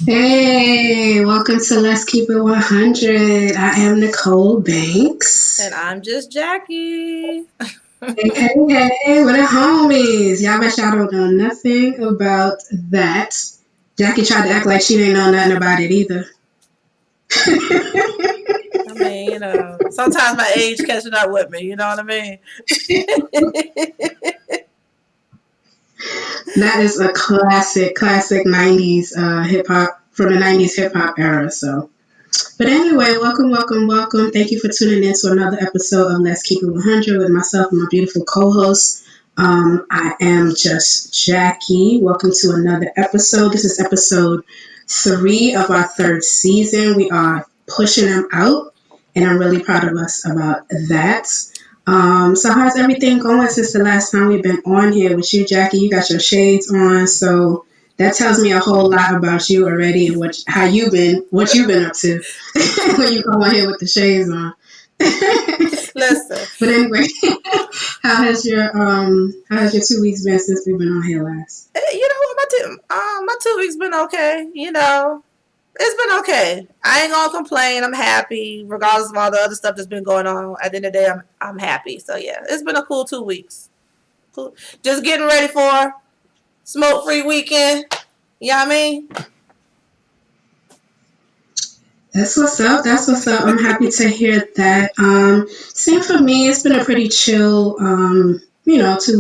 Hey, welcome to Let's Keep It 100. I am Nicole Banks. And I'm just Jackie. Hey, what the homies? Y'all bet y'all don't know nothing about that. Jackie tried to act like she didn't know nothing about it either. I mean, sometimes my age catching up with me. You know what I mean? That is a classic 90s hip hop, from the 90s hip hop era. So, but anyway, welcome. Thank you for tuning in to another episode of Let's Keep It 100 with myself and my beautiful co-host. I am just Jackie. Welcome to another episode. This is episode 3 of our 3rd season. We are pushing them out, and I'm really proud of us about that. So how's everything going since the last time we've been on here with you, Jackie? You got your shades on, so that tells me a whole lot about you already and what you've been up to when you come on here with the shades on. Listen. But anyway, how has your 2 weeks been since we've been on here last? You know what? My 2 weeks been okay. It's been okay. I ain't gonna complain. I'm happy, regardless of all the other stuff that's been going on. At the end of the day, I'm happy. So yeah, it's been a cool 2 weeks. Cool. Just getting ready for smoke-free weekend. You know what I mean? That's what's up. I'm happy to hear that. Same for me. It's been a pretty chill, 2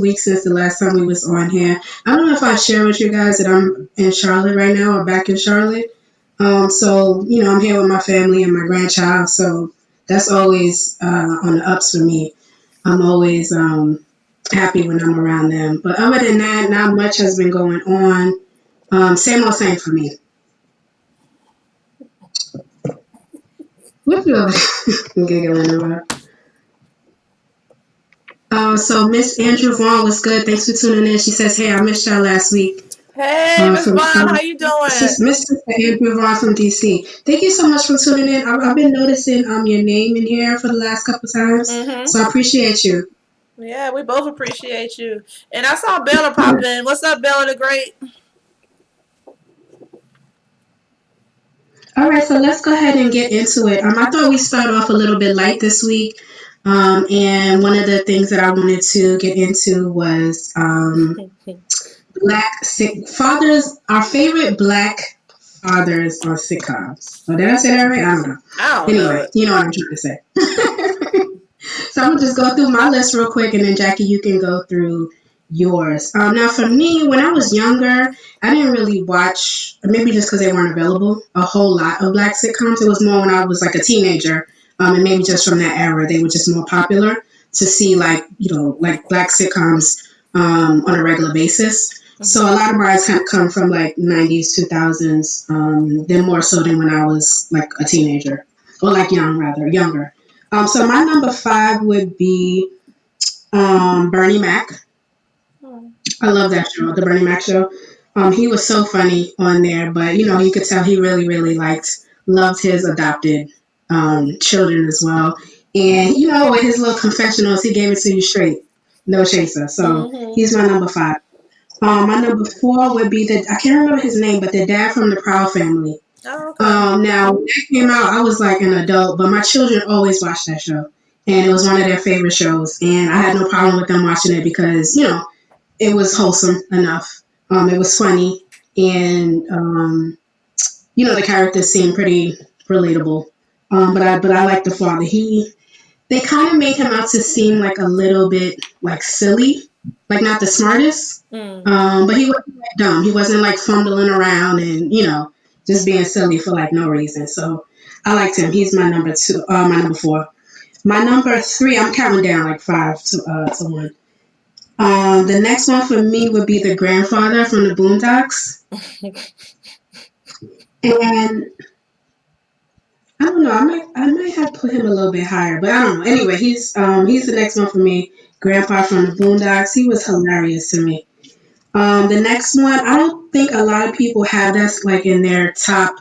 weeks since the last time we was on here. I don't know if I share with you guys that I'm in Charlotte right now or back in Charlotte. So, I'm here with my family and my grandchild. So that's always on the ups for me. I'm always happy when I'm around them. But other than that, not much has been going on. Same old same for me. What you giggling about? So Miss Andrew Vaughn was good. Thanks for tuning in. She says, "Hey, I missed y'all last week." Hey, Miss From Vaughn, how you doing? Miss Andrew Vaughn from DC. Thank you so much for tuning in. I've been noticing your name in here for the last couple times, so I appreciate you. Yeah, we both appreciate you. And I saw Bella pop in. What's up, Bella the Great? All right, so let's go ahead and get into it. I thought we start off a little bit light this week, and one of the things that I wanted to get into was black fathers. Our favorite black fathers on sitcoms. Oh, did I say that right? I don't know. I don't know Anyway, it. you know what I'm trying to say. So I'm gonna just go through my list real quick, and then Jackie, you can go through yours. Now, for me, when I was younger, I didn't really watch, maybe just because they weren't available, a whole lot of black sitcoms. It was more when I was like a teenager, and maybe just from that era, they were just more popular to see, like black sitcoms on a regular basis. So a lot of mine kind of come from like 90s, 2000s, then more so than when I was like a teenager, or like younger. So my number 5 would be Bernie Mac. I love that show, the Bernie Mac show. He was so funny on there, but you could tell he really, really loved his adopted children as well. And with his little confessionals, he gave it to you straight, no chaser. So he's my number 5. My number four would be I can't remember his name, but the dad from the Proud Family. Oh, okay. Now when that came out, I was like an adult, but my children always watched that show, and it was one of their favorite shows, and I had no problem with them watching it because it was wholesome enough. It was funny, and the characters seemed pretty relatable. But I like the father. They kind of made him out to seem like a little bit like silly, like not the smartest. Mm. But he wasn't like dumb. He wasn't like fumbling around and just being silly for like no reason. So I liked him. He's my number two. My number four. My number three. I'm counting down like five to one. The next one for me would be the grandfather from the Boondocks, and I don't know. I might have put him a little bit higher, but I don't know. Anyway, he's the next one for me. Grandpa from the Boondocks. He was hilarious to me. The next one, I don't think a lot of people have that's like in their top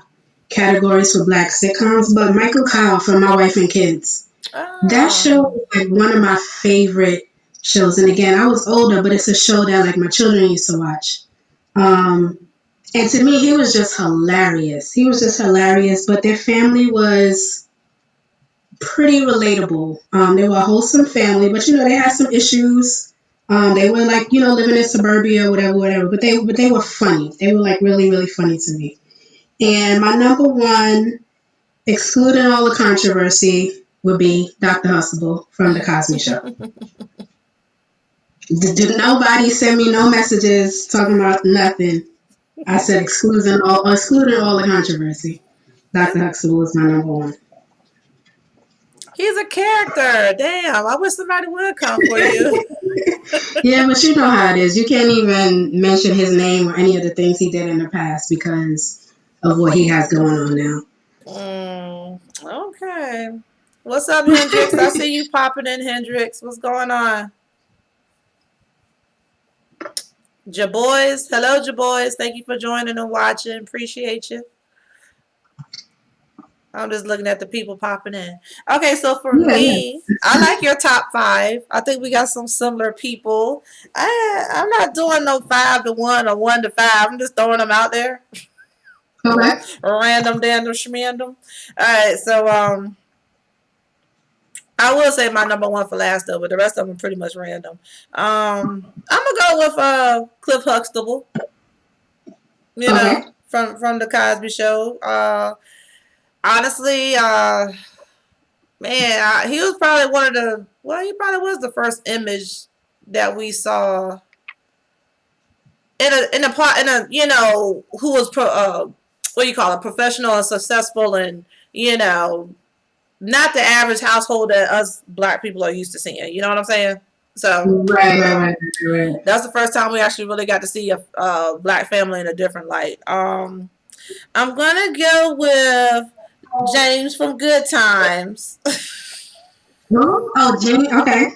categories for black sitcoms, but Michael Kyle from My Wife and Kids. That show Oh. is like one of my favorite shows. And again, I was older, but it's a show that like my children used to watch. Um, and to me, he was just hilarious. He was just hilarious, but their family was pretty relatable. They were a wholesome family, but they had some issues. They were like living in suburbia, whatever, whatever. But they were funny. They were like really really funny to me. And my number one, excluding all the controversy, would be Dr. Huxtable from the Cosby Show. Did nobody send me no messages talking about nothing? I said excluding all the controversy. Dr. Huxtable was my number one. He's a character. Damn, I wish somebody would come for you. Yeah, but you know how it is. You can't even mention his name or any of the things he did in the past because of what he has going on now. Okay. What's up, Hendrix? I see you popping in, Hendrix. What's going on? Jaboys. Hello, Jaboys. Thank you for joining and watching. Appreciate you. I'm just looking at the people popping in. Okay, so for Yeah, yeah. me, I like your top five. I think we got some similar people. I'm not doing no 5 to 1 or 1 to 5. I'm just throwing them out there. Okay. Random, random, schmandom. All right, so I will say my number one for last though, but the rest of them are pretty much random. I'm gonna go with Cliff Huxtable. Okay. From the Cosby Show. Honestly, man, he was probably one of the. Well, he probably was the first image that we saw in a who was what do you call it, professional and successful and not the average household that us black people are used to seeing. You know what I'm saying? So Right, right, right, right. that's the first time we actually really got to see a black family in a different light. I'm gonna go with James from Good Times. Who? Oh, Jimmy. Okay.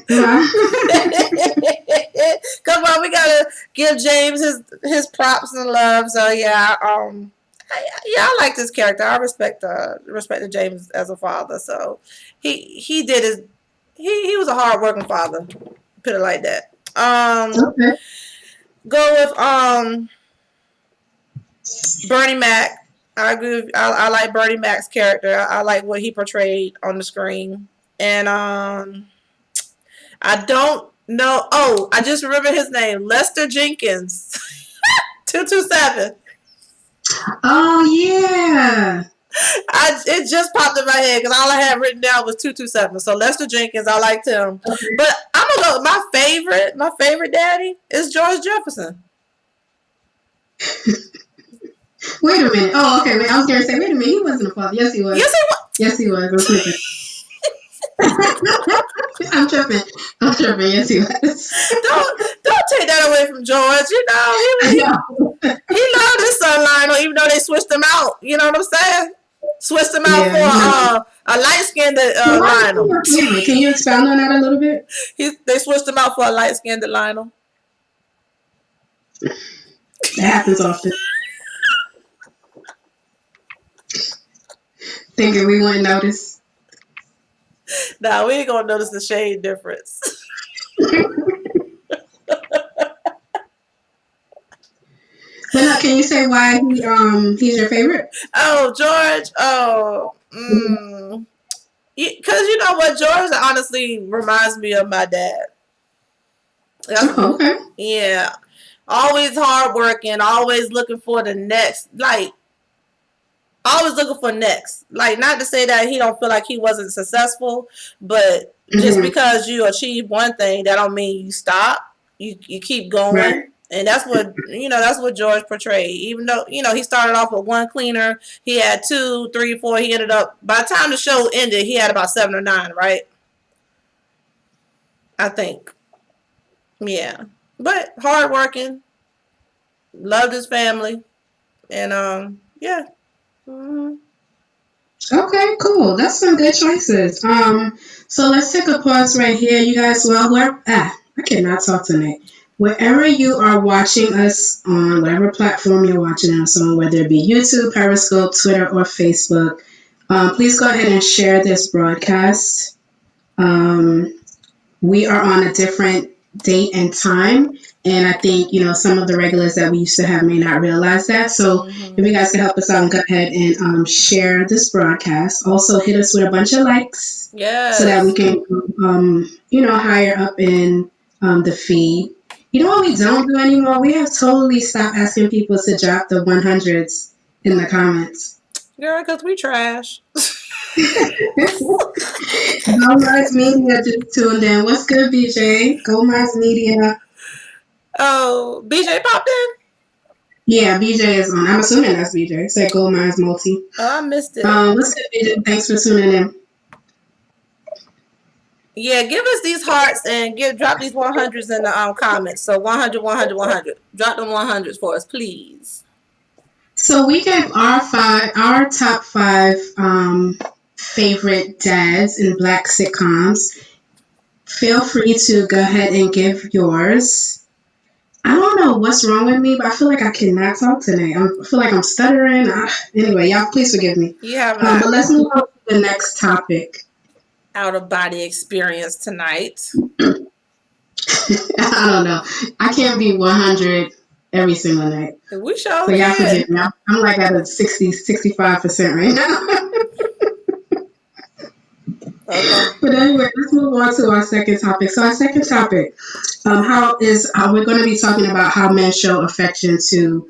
Come on, we gotta give James his props and love. So yeah, I like this character. I respected James as a father. So he did his he was a hard working father. Put it like that. Okay. Go with Bernie Mac. I agree. I like Bernie Mac's character. I like what he portrayed on the screen. And I don't know. Oh, I just remember his name, Lester Jenkins, 227. Oh yeah. It just popped in my head because all I had written down was 227. So Lester Jenkins, I liked him. Okay. But I'm gonna go. My favorite daddy is George Jefferson. Wait a minute. Oh, okay. Wait, I was gonna say, wait a minute. He wasn't a father. Yes, he was. Yes, he was. Yes, he was. I'm tripping. I'm tripping. I'm tripping. Yes, he was. Don't take that away from George. I He know. he loved his son Lionel, even though they switched him out. You know what I'm saying? Switched him out for Yeah. a light skinned So why is he Lionel. your favorite? Can you expound on that a little bit? They switched him out for a light skinned Lionel. That happens often. Thinking we wouldn't notice. Nah, we ain't gonna notice the shade difference. But no, can you say why he's your favorite? Oh, George. Oh, because you know what, George honestly reminds me of my dad. That's Oh, okay. yeah. Always hardworking, always looking for the next, like always looking for next. Like not to say that he don't feel like he wasn't successful, but just Mm-hmm. because you achieve one thing, that don't mean you stop. You keep Right. going. And that's what that's what George portrayed. Even though, he started off with one cleaner, he had two, three, four, he ended up by the time the show ended, he had about 7 or 9, right? I think. Yeah. But hardworking, loved his family, and yeah. Mm-hmm. Okay, cool. That's some good choices. So let's take a pause right here, you guys. Well, I cannot talk tonight. Wherever you are watching us on, whatever platform you're watching us on, whether it be YouTube, Periscope, Twitter, or Facebook, please go ahead and share this broadcast. Um, we are on a different date and time. And I think, some of the regulars that we used to have may not realize that. So if you Mm-hmm. guys can help us out, go ahead and share this broadcast. Also, hit us with a bunch of likes so that we Yes. can, higher up in the feed. You know what we don't do anymore? We have totally stopped asking people to drop the 100s in the comments. Girl, because we trash. Go Mars Media just tuned in. What's good, BJ? Go Mars Media. Oh, BJ popped in? Yeah, BJ is on. I'm assuming that's BJ. Said Gold Mines Multi. Oh, I missed it. What's good, BJ? Thanks for tuning in. Yeah, give us these hearts and drop these 100s in the comments. So 100, 100, 100. Drop them 100s for us, please. So we gave our top five favorite dads in Black sitcoms. Feel free to go ahead and give yours. I don't know what's wrong with me, but I feel like I cannot talk tonight. I feel like I'm stuttering. Anyway, y'all, please forgive me. You have But let's move on to the next topic. out of body experience tonight. I don't know. I can't be 100 every single night. We sure So y'all can. forgive me. I'm like at a 65% right now. Okay. But anyway, let's move on to our second topic. So our second topic, we're going to be talking about how men show affection to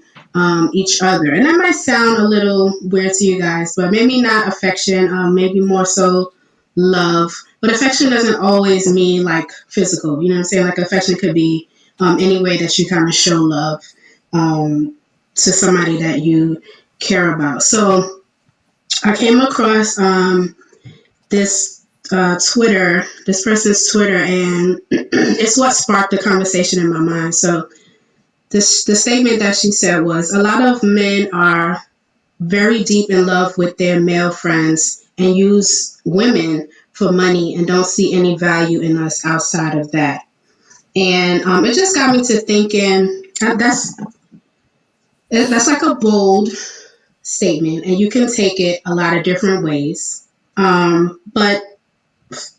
each other, and that might sound a little weird to you guys, but maybe not affection, maybe more so love. But affection doesn't always mean like physical. You know what I'm saying? Like affection could be any way that you kind of show love to somebody that you care about. So I came across this this person's Twitter, and it's what sparked the conversation in my mind. So the statement that she said was, a lot of men are very deep in love with their male friends and use women for money and don't see any value in us outside of that. And it just got me to thinking that's like a bold statement, and you can take it a lot of different ways. But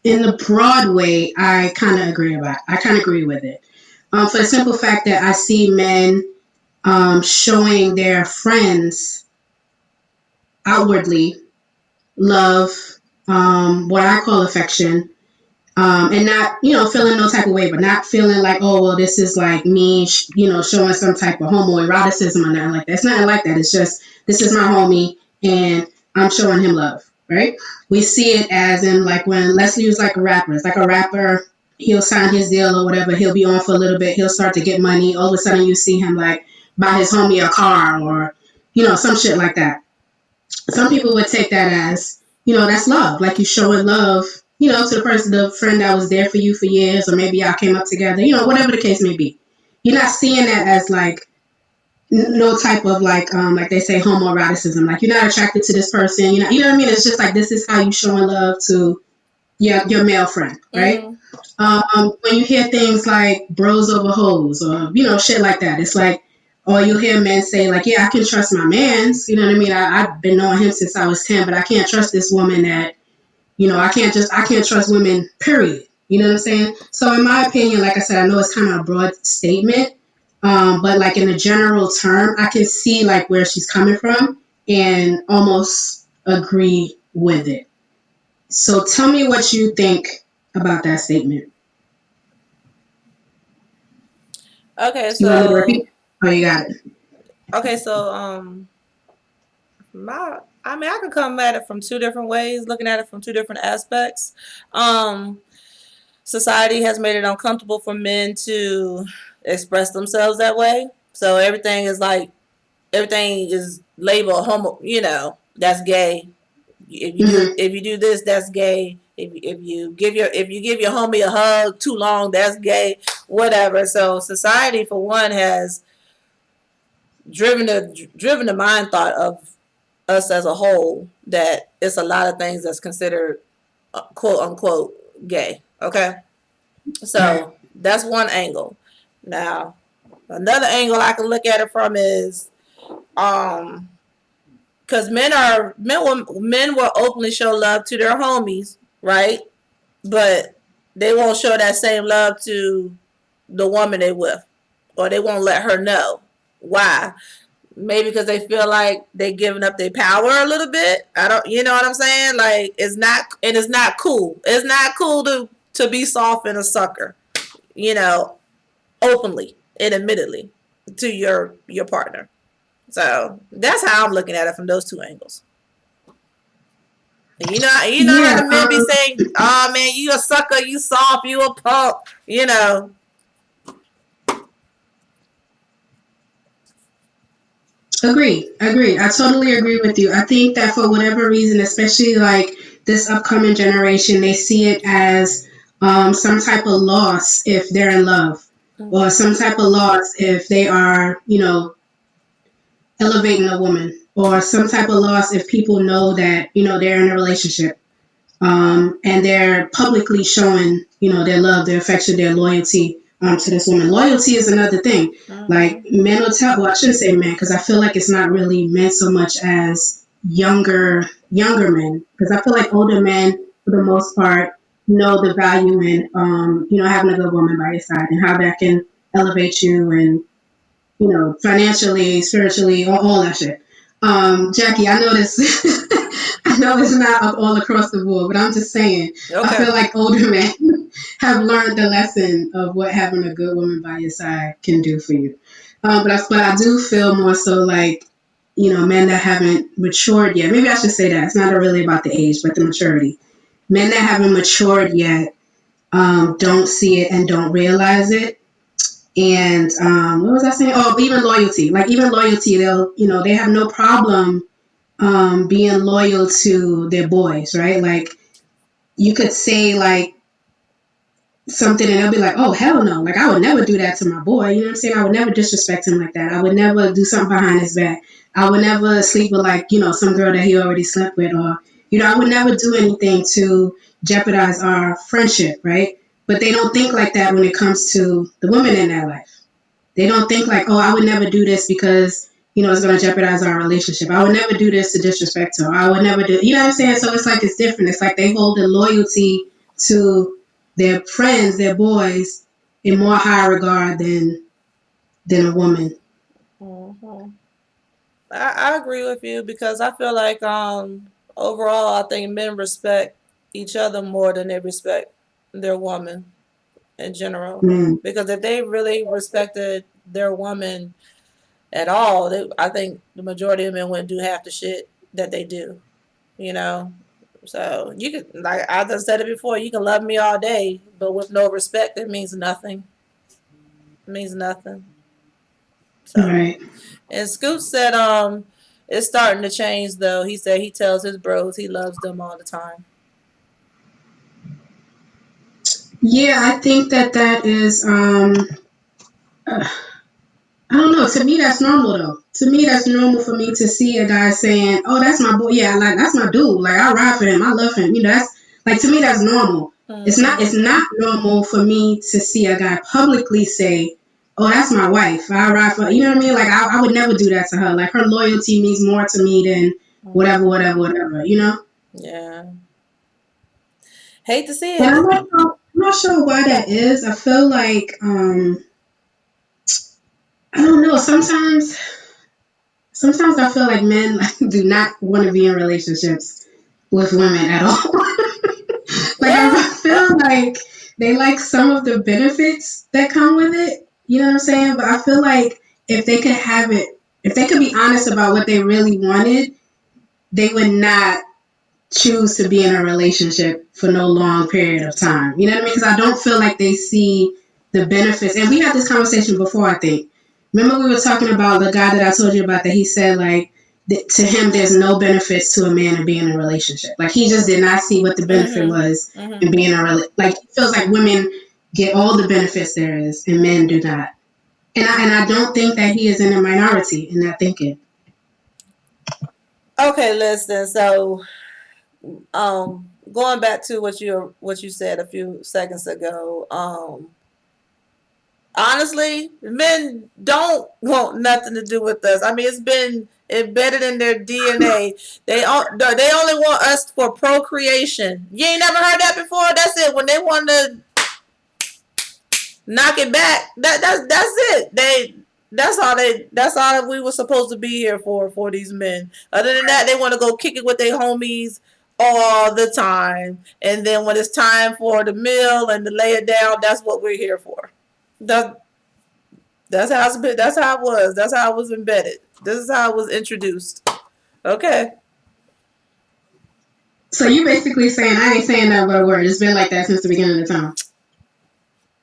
in the broad way, I kind of agree with it. For the simple fact that I see men showing their friends outwardly love, what I call affection, and not, feeling no type of way, but not feeling like, oh, well, this is like me, showing some type of homoeroticism or nothing like that. It's nothing like that. It's just, this is my homie, and I'm showing him love, right? We see it as in, like, when, let's use like a rapper. It's like a rapper, he'll sign his deal or whatever, he'll be on for a little bit, he'll start to get money. All of a sudden, you see him, like, buy his homie a car or, some shit like that. Some people would take that as, that's love. Like you showing love, to the friend that was there for you for years, or maybe y'all came up together, whatever the case may be. You're not seeing that as like no type of like they say homoeroticism. Like you're not attracted to this person, you know what I mean? It's just like this is how you showing love to your male friend, right? Mm-hmm. When you hear things like bros over hoes or shit like that, it's like, or you'll hear men say like, yeah, I can trust my man's, you know what I mean? I've been knowing him since I was 10, but I can't trust this woman that, I can't trust women, period. You know what I'm saying? So in my opinion, like I said, I know it's kind of a broad statement, But like in a general term, I can see like where she's coming from and almost agree with it. So tell me what you think about that statement. Okay, You want me to so repeat? Oh, you got it. okay, so I mean, I could come at it from two different ways, looking at it from two different aspects. Um, Society has made it uncomfortable for men to express themselves that way. So everything is labeled homo. That's gay. Hmm. If you do this, that's gay. If you give your homie a hug too long, that's gay. Whatever. So society, for one, has driven the mind thought of us as a whole that it's a lot of things that's considered quote unquote gay. Okay, Right. so that's one angle. Now, another angle I can look at it from is um because men will openly show love to their homies, right? But they won't show that same love to the woman they with, or they won't let her know. Why? Maybe because they feel like they giving up their power a little bit. I don't, you know what I'm saying? Like it's not cool. It's not cool to be soft and a sucker, you know, openly and admittedly to your partner. So that's how I'm looking at it from those two angles. You know how Yeah. the men be saying, "Oh man, you a sucker, you soft, you a punk," you know. Agree. Agree. I totally agree with you. I think that for whatever reason, especially like this upcoming generation, they see it as some type of loss if they're in love, or Mm-hmm. some type of loss if they are, elevating a woman, or some type of loss if people know that, they're in a relationship, and they're publicly showing, their love, their affection, their loyalty, to this woman. Loyalty is another thing. Like Mm-hmm. men will tell. Well, I shouldn't say men because I feel like it's not really meant so much as younger men, because I feel like older men, for the most part, know the value in, having a good woman by your side and how that can elevate you and, financially, spiritually, all that shit. Jackie, I know this. I know it's not all across the board, but I'm just saying. I Okay. feel like older men have learned the lesson of what having a good woman by your side can do for you. But I do feel more so like, men that haven't matured yet. Maybe I should say that it's not really about the age, but the maturity. Men that haven't matured yet, don't see it and don't realize it. And what was I saying? Oh, even loyalty. Like even loyalty, they have no problem being loyal to their boys, right? Like you could say like something and they'll be like, oh, hell no. Like I would never do that to my boy. You know what I'm saying? I would never disrespect him like that. I would never do something behind his back. I would never sleep with like, some girl that he already slept with, or, I would never do anything to jeopardize our friendship, right? But they don't think like that when it comes to the women in their life. They don't think like, oh, I would never do this because, it's going to jeopardize our relationship. I would never do this to disrespect her. I would never do, you know what I'm saying? So it's like it's different. It's like they hold the loyalty to their friends, their boys, in more high regard than a woman. Mm-hmm. I agree with you because I feel like overall I think men respect each other more than they respect their woman in general. Mm, Because if they really respected their woman at all, I think the majority of men wouldn't do half the shit that they do. You know, so you can like I just said it before. You can love me all day, but with no respect, it means nothing. It means nothing. So, right. and Scoot said, it's starting to change though. He said he tells his bros he loves them all the time. Yeah, I think that is I don't know. To me, that's normal though. To me, that's normal for me to see a guy saying, "Oh, that's my boy. Yeah, like that's my dude. Like I ride for him. I love him." That's like to me, that's normal. It's not. Mm-hmm. It's not normal for me to see a guy publicly say, "Oh, that's my wife. I ride for." You know what I mean? Like I would never do that to her. Like her loyalty means more to me than whatever, Mm-hmm. whatever, whatever. You know. Yeah, hate to see And it. I'm, like, I'm not sure. I'm not sure why that is. I feel like. I don't know. Sometimes I feel like men like, do not want to be in relationships with women at all. Like Well, I feel like they like some of the benefits that come with it. You know what I'm saying? But I feel like if they could have it, if they could be honest about what they really wanted, they would not choose to be in a relationship for no long period of time. You know what I mean? Because I don't feel like they see the benefits. And we had this conversation before, I think. Remember we were talking about the guy that I told you about that he said like to him there's no benefits to a man in being in a relationship. Like he just did not see what the benefit mm-hmm, was mm-hmm. in being in a like he feels like women get all the benefits there is and men do not. And I don't think that he is in a minority in that thinking. Okay, listen. So, going back to what you said a few seconds ago. Honestly, men don't want nothing to do with us. I mean, it's been embedded in their DNA. They only want us for procreation. You ain't never heard that before. That's it. When they want to knock it back, that's it. That's all we were supposed to be here for these men. Other than that, they want to go kick it with their homies all the time. And then when it's time for the meal and to lay it down, that's what we're here for. That That's how it's been. That's how it was. That's how it was embedded. This is how it was introduced. Okay. So you basically saying I ain't saying that but a word. It's been like that since the beginning of the time.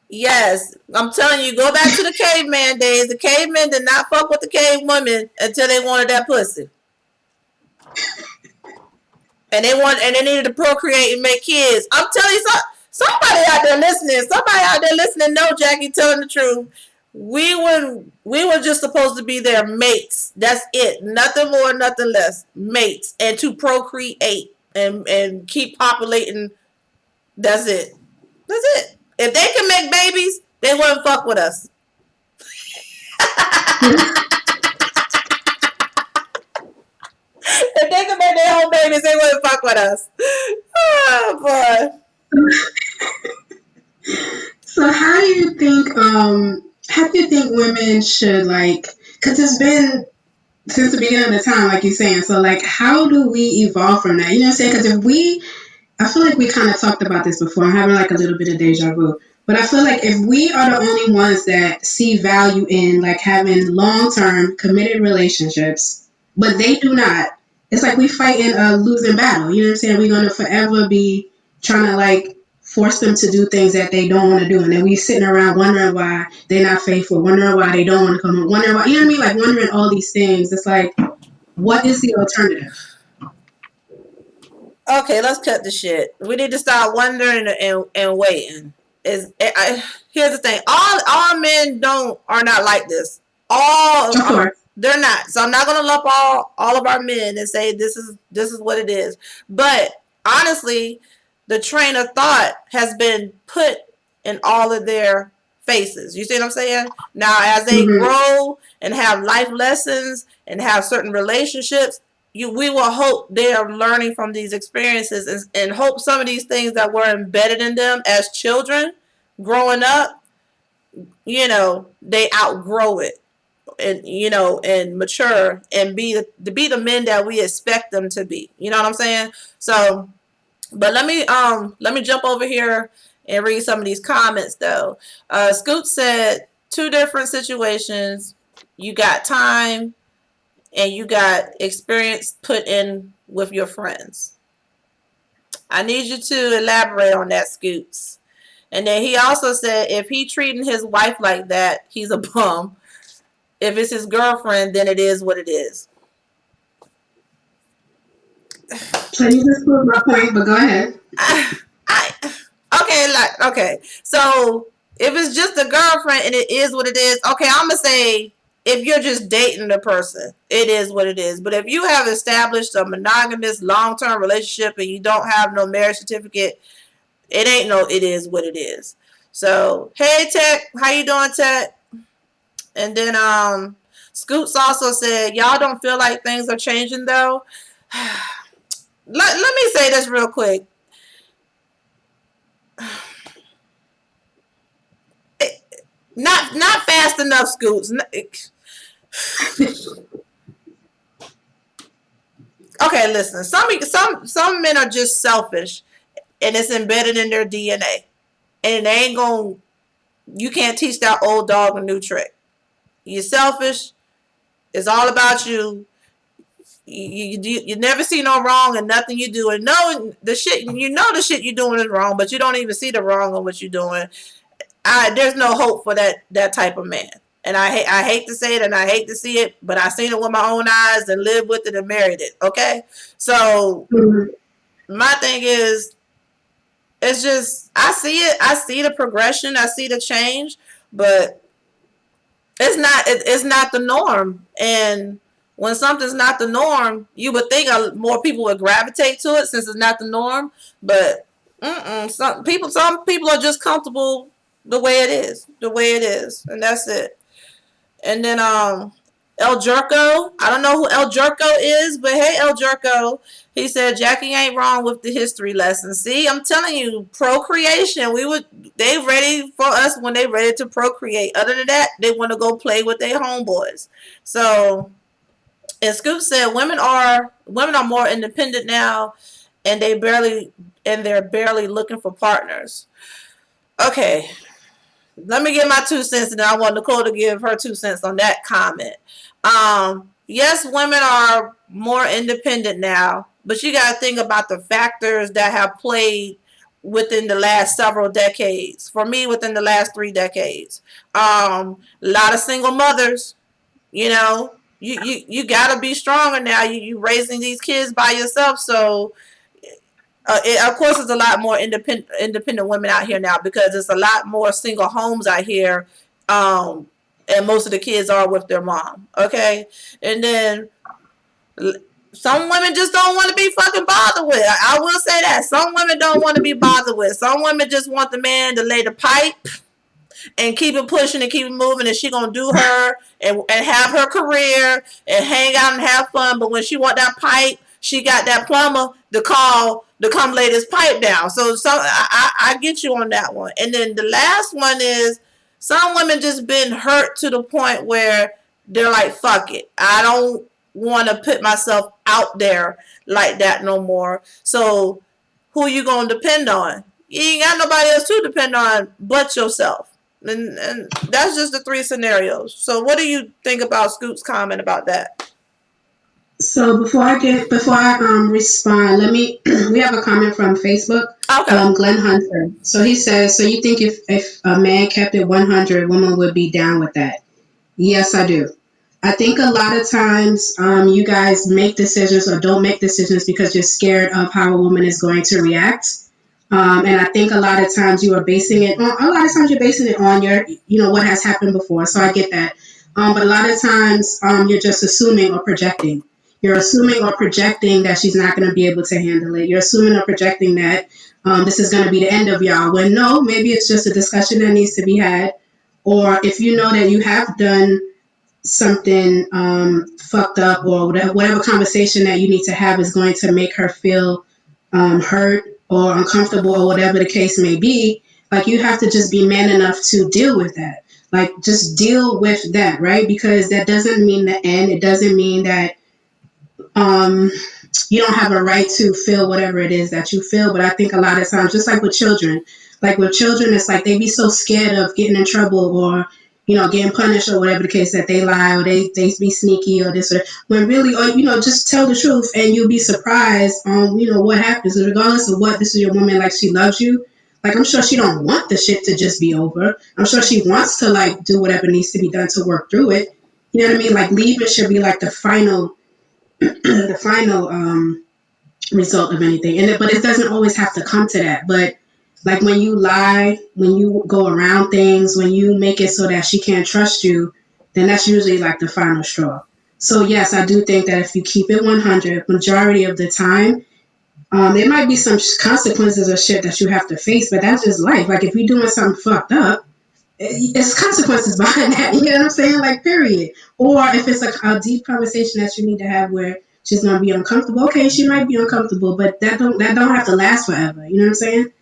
Yes, I'm telling you, go back to the caveman days. The cavemen did not fuck with the cave women until they wanted that pussy, and they needed to procreate and make kids. I'm telling you, somebody out there listening, know Jackie telling the truth. We were just supposed to be their mates. That's it. Nothing more, nothing less. Mates, and to procreate and keep populating. That's it. That's it. If they can make babies, they wouldn't fuck with us. If they can make their own babies, they wouldn't fuck with us. Oh boy. So how do you think women should like because it's been since the beginning of the time like you're saying, so like how do we evolve from that, you know what I'm saying? Because if we I feel like we kind of talked about this before. I'm having like a little bit of deja vu. But I feel like if we are the only ones that see value in like having long term committed relationships, but they do not, it's like we fighting a losing battle. You know what I'm saying? We're gonna forever be trying to like force them to do things that they don't want to do, and then we sitting around wondering why they're not faithful, wondering why they don't want to come home, wondering why, you know what I mean? Like wondering all these things. It's like, what is the alternative? Okay, let's cut the shit. We need to start wondering and waiting. Here's the thing. All men don't are not like this. All Of course. they're not. So I'm not gonna lump all of our men and say this is what it is. But honestly, the train of thought has been put in all of their faces. You see what I'm saying? Now, as they Mm-hmm. grow and have life lessons and have certain relationships, we will hope they are learning from these experiences and hope some of these things that were embedded in them as children growing up, they outgrow it and and mature and be the men that we expect them to be. You know what I'm saying? So, but let me jump over here and read some of these comments though. Scoot said two different situations. You got time and you got experience put in with your friends. I need you to elaborate on that, Scoots. And then he also said if he treating his wife like that, he's a bum. If it's his girlfriend, then it is what it is. So you just proved my point, but go ahead. I okay. So if it's just a girlfriend and it is what it is, okay, I'm gonna say if you're just dating the person, it is what it is. But if you have established a monogamous long term relationship and you don't have no marriage certificate, it ain't no. It is what it is. So hey Tech, how you doing, Tech? And then Scoots also said y'all don't feel like things are changing though. Let me say this real quick. Not fast enough, Scoots. Okay, listen. Some men are just selfish, and it's embedded in their DNA, and they ain't gonna. You can't teach that old dog a new trick. You're selfish. It's all about you. You never see no wrong in nothing you do, and know the shit. You know the shit you're doing is wrong, but you don't even see the wrong in what you're doing. There's no hope for that type of man. And I hate to say it and I hate to see it, but I seen it with my own eyes and lived with it and married it. Okay, so Mhm. my thing is, it's just I see it. I see the progression. I see the change, but it's not the norm. And when something's not the norm, you would think more people would gravitate to it since it's not the norm. But some people are just comfortable the way it is, and that's it. And then El Jerko, I don't know who El Jerko is, but hey El Jerko, he said Jackie ain't wrong with the history lesson. See, I'm telling you, procreation. They ready for us when they ready to procreate. Other than that, they want to go play with their homeboys. So, and Scoop said women are more independent now, and they're barely looking for partners. Okay, let me give my 2 cents, and then I want Nicole to give her 2 cents on that comment. Yes, women are more independent now, but you got to think about the factors that have played within the last several decades. For me, within the last 3 decades, a lot of single mothers. You know, you got to be stronger now. You raising these kids by yourself, so of course, there's a lot more independent women out here now because there's a lot more single homes out here, and most of the kids are with their mom. Okay, and then some women just don't want to be fucking bothered with. I will say that some women don't want to be bothered with. Some women just want the man to lay the pipe and keep it pushing and keep it moving, and she gonna do her and have her career and hang out and have fun. But when she want that pipe, she got that plumber to call to come lay this pipe down. So I get you on that one. And then the last one is some women just been hurt to the point where they're like, fuck it, I don't want to put myself out there like that no more. So who you gonna depend on? You ain't got nobody else to depend on but yourself. And that's just the three scenarios. So what do you think about Scoot's comment about that? So before I respond, let me we have a comment from Facebook, Okay. Glenn Hunter. So he says, so you think if a man kept it 100, woman would be down with that? Yes, I do. I think a lot of times you guys make decisions or don't make decisions because you're scared of how a woman is going to react. And I think a lot of times you are basing it on, a lot of times you're basing it on your, what has happened before. So I get that. But a lot of times you're just assuming or projecting. You're assuming or projecting that she's not going to be able to handle it. You're assuming or projecting that this is going to be the end of y'all. When no, maybe it's just a discussion that needs to be had. Or if you know that you have done something fucked up, or whatever conversation that you need to have is going to make her feel hurt or uncomfortable or whatever the case may be, like you have to just be man enough to deal with that. Like just deal with that, right? Because that doesn't mean the end. It doesn't mean that um, you don't have a right to feel whatever it is that you feel. But I think a lot of times, just like with children, it's like they be so scared of getting in trouble or getting punished or whatever the case that they lie or they be sneaky or this or that. When really, or just tell the truth and you'll be surprised on what happens. And regardless of what, this is your woman, like she loves you. Like I'm sure she don't want the shit to just be over. I'm sure she wants to like do whatever needs to be done to work through it. You know what I mean? Like leaving should be like the final the final result of anything. But it doesn't always have to come to that. But like when you lie, when you go around things, when you make it so that she can't trust you, then that's usually like the final straw. So yes, I do think that if you keep it 100, majority of the time, there might be some consequences or shit that you have to face, but that's just life. Like if you're doing something fucked up, it's consequences behind that. You know what I'm saying? Like, period. Or if it's a deep conversation that you need to have where she's gonna be uncomfortable. Okay, she might be uncomfortable, but that don't have to last forever. You know what I'm saying?